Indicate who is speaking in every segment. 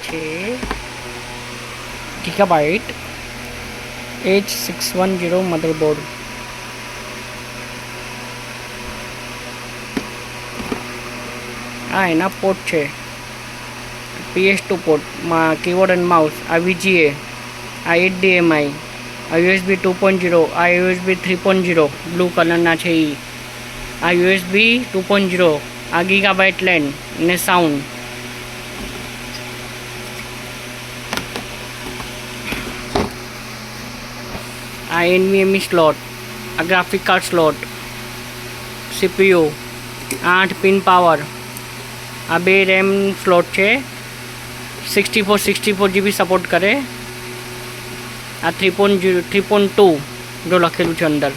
Speaker 1: છે gigabyte H610 motherboard. આ એના પોર્ટ છે. PS2 પોર્ટમાં કીબોર્ડ એન્ડ માઉસ. આ VGA, આ HDMI, આ USB 2.0, આ USB 3.0 બ્લુ કલરના છે એ, આ USB 2.0, આ ગીગાબાઇટ લેન ને સાઉન્ડ. આ NVMe સ્લોટ, આ graphic card slot, CPU, 8 pin power, આ 2 રેમ સ્લોટ છે. 64 GB સપોર્ટ કરે. આ 3.2 જો લખેલું છે અંદર.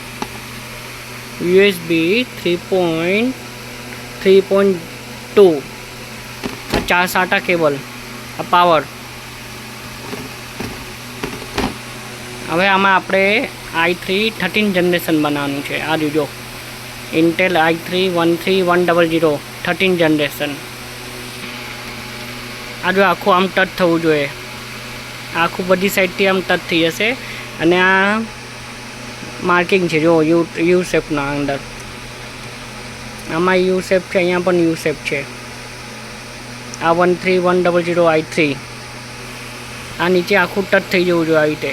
Speaker 1: USB 3.2, આ 4 SATA કેબલ, આ પાવર. હવે આમાં આપણે i3 13 જનરેશન બનાવવાનું છે. આ જો Intel i3 13100 13 જનરેશન. આ જો આખું આમ ટચ થવું જોઈએ. આખું બધી સાઈડથી આમ ટચ થઈ જશે. અને આ માર્કિંગ છે જો યુ શેપના અંદર. આમાં યુ શેપ છે, અહીંયા પણ યુ શેપ છે. આ 13100 i3. આ નીચે આખું ટચ થઈ જવું જોઈએ આવી રીતે.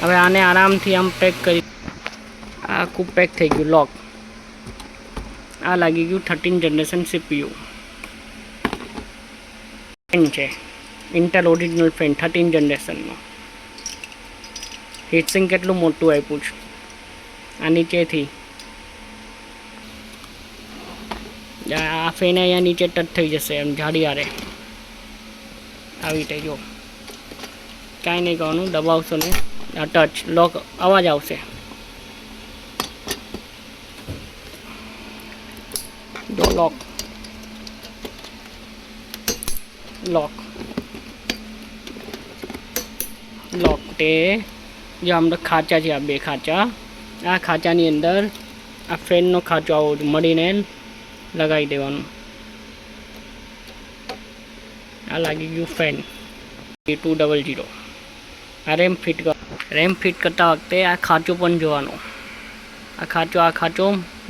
Speaker 1: હવે આને આરામથી આમ પેક કરી. આ આખું પેક થઈ ગયું લોક. આ લાગી ગયું 13 જનરેશન CPU. ફેન છે ઇન્ટેલ ઓરિજિનલ ફેન 13 જનરેશનમાં. હીટસિંગ કેટલું મોટું આપ્યું છે. આ નીચેથી આ ફેન અહીંયા નીચે ટચ થઈ જશે એમ જાડી આરે આવી રીતે. જો કાંઈ નહીં કરવાનું, દબાવશો ને આ ટચ લોક અવાજ આવશે. જો લોક તે જો આપણે ખાંચા છે, આ 2 ખાંચા. આ ખાંચાની અંદર આ ફેનનો ખાંચો આવો મળીને લગાવી દેવાનું. આ લાગી ગયું ફેન 200. આ રેમ ફિટ કરતા વખતે આ ખાંચો પણ જોવાનું. આ ખાંચો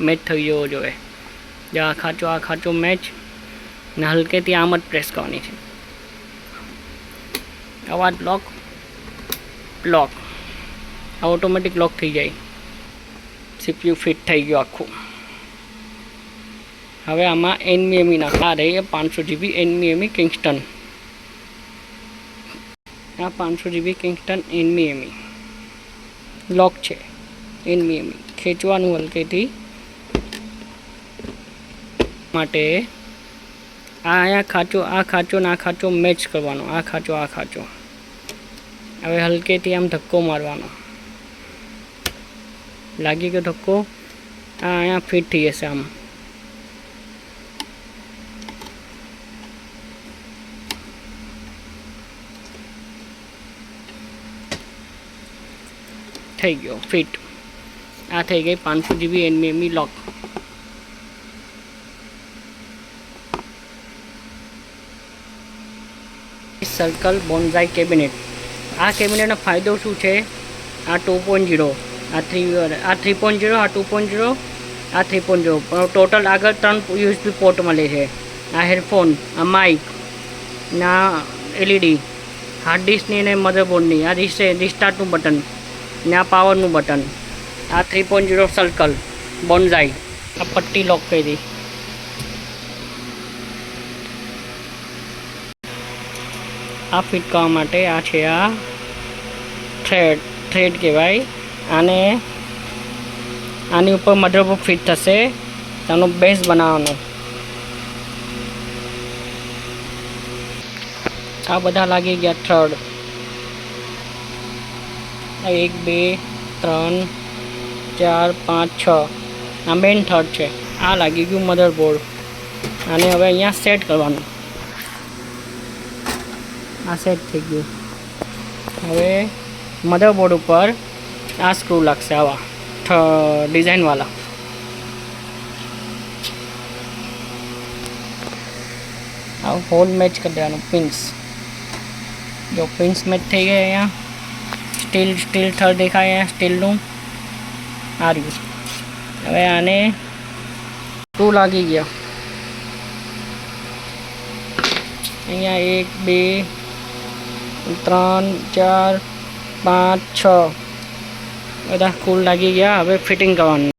Speaker 1: મેચ થઈ જવો જોઈએ. જો આ ખાંચો મેચ ને હલકેથી આમ જ પ્રેસ કરવાની છે. અવાજ લોક ઓટોમેટિક લોક થઈ જાય. CPU ફિટ થઈ ગયું આખું. હવે આમાં NVMe નાખવા રહી 500 GB NVMe કિંગસ્ટન. આ 500 GB કિંગસ્ટન NVMe લોક છે. NVMe ખેંચવાનું હલકેથી માટે. આ અહીંયા આ ખાંચો મેચ કરવાનો. આ ખાંચો હવે હલકેથી આમ ધક્કો મારવાનો. લાગી ગયો ધક્કો. આ અહીંયા ફિટ થઈ જશે. આમ થઈ ગયો ફિટ. આ થઈ ગઈ 500 GB NVMe lock. Circle bonsai cabinet. આ કેબિનેટનો ફાયદો શું છે? આ 2.0, આ 3.0, આ 2.0, આ 3.0. ટોટલ આગળ 3 USB પોર્ટ મળે છે. આ હેડફોન, આ માઇક, ના LED, હાર્ડ ડિસ્કની અને મધરબોર્ડની. આ રિસ્ટાર્ટનું બટન ને આ પાવરનું બટન. આ 3.0 સર્કલ બોન્ઝાઈ. આ પટ્ટી લોક કરી. આ ફિટ કરવા માટે આ છે આ થ્રેડ કહેવાય. આની ઉપર મધરબોર્ડ ફિટ થશે. તેનો બેઝ બનાવવાનો. આ બધા લાગી ગયા થર્ડ. 1 2 3 4 5 6. આ મેઇન થર્ડ છે. આ લાગી ગયું મધરબોર્ડ. આને હવે અહીંયા સેટ કરવાનું. આ સેટ થઈ ગયું. હવે મધરબોર્ડ ઉપર આ સ્ક્રૂ લાગશે આવા ડિઝાઇનવાળા. આ હોલ મેચ કરી દેવાનું પિન્સ. જો પિન્સ મેચ થઈ ગયા અહીંયા. સ્ટીલ થર દેખાય અહીંયા સ્ટીલનું આ રહ્યું. હવે આને ટુ લાગી ગયા. અહીંયા 1 2 3 4 5 6 બધા કુલ લાગી ગયા. હવે ફિટિંગ કરવાનું.